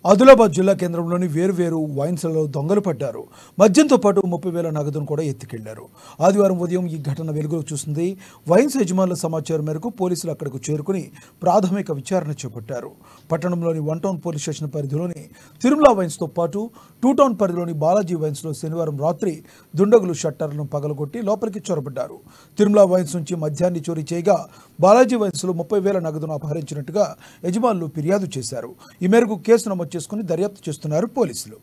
ఆదిలాబాద్ జిల్లా కేంద్రంలోని వేర్వేరు వైన్స్లలో దొంగలు పడ్డారు. మద్యంతో పాటు 30,000 నగదును కూడా ఎత్తుకెళ్లారు. ఆదివారం ఉదయం ఈ ఘటన వెలుగులోకి చూసింది. వైన్స్ యజమానుల సమాచారం మేరకు పోలీసులు అక్కడకు చేరుకుని ప్రాథమిక విచారణ చేపట్టారు. పట్టణంలోని 1 టౌన్ పోలీస్ స్టేషన్ పరిధిలోని తిరుమల వైన్స్తో పాటు 2 టౌన్ పరిధిలోని బాలాజీ వైన్స్లో శనివారం రాత్రి దుండగులు షట్టర్లను పగలగొట్టి లోపలికి చొరబడ్డారు. తిరుమల వైన్స్ నుంచి మద్యాన్ని చోరీ చేయగా బాలాజీ వైన్స్లో 30,000 నగదును అపహరించినట్టుగా యజమానులు ఫిర్యాదు చేశారు. ఈ మేరకు కేసు నమోదు చేసుకుని దర్యాప్తు చేస్తున్నారు పోలీసులు.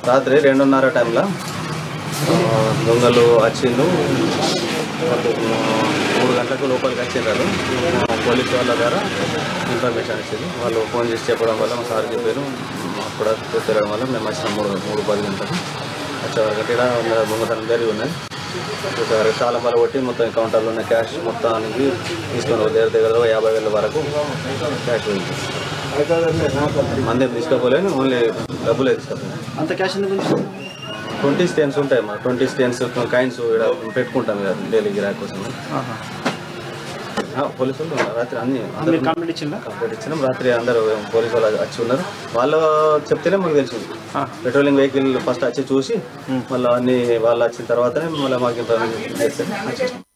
రాత్రి 2:30 టైంలో దొంగలు వచ్చిండు. 3 గంటలకు లోపలికి వచ్చిండ్రు. పోలీసు వాళ్ళ ద్వారా ఇన్ఫర్మేషన్ వచ్చింది. వాళ్ళు ఫోన్ చేసి చెప్పడం వల్ల మా సార్ చెప్పారు. అప్పుడు తిరగడం వల్ల మేము వచ్చిన 3-10 గంటలకు వచ్చేవారు. ఇక్కడ దొంగతనం జరిగి ఉన్నది. చాలా మళ్ళీ కొట్టి మొత్తం కౌంటర్లో ఉన్న క్యాష్ మొత్తానికి తీసుకున్నారు. దగ్గర 50,000 వరకు క్యాష్ పోయింది. మందేం తీసుకోపోలేను, ఓన్లీ డబ్బులే తీసుకోపోయాను. అంత క్యాష్ గురించి 20 స్టెన్స్ ఉంటాయి. మా 20 స్టెన్స్ కాయిన్స్ ఇక్కడ పెట్టుకుంటాం కదా డైలీ గిరాక్ కోసం. పోలీసులు రాత్రి అన్ని కంప్లీట్ ఇచ్చినాం. రాత్రి అందరూ పోలీసు వాళ్ళు వచ్చి ఉన్నారు. వాళ్ళు చెప్తేనే మాకు తెలిసింది. పెట్రోలింగ్ వెహికల్ ఫస్ట్ వచ్చి చూసి మళ్ళీ అన్ని వాళ్ళు వచ్చిన తర్వాతనే మళ్ళీ మాకు ఇన్ఫర్మేషన్ చేస్తారు.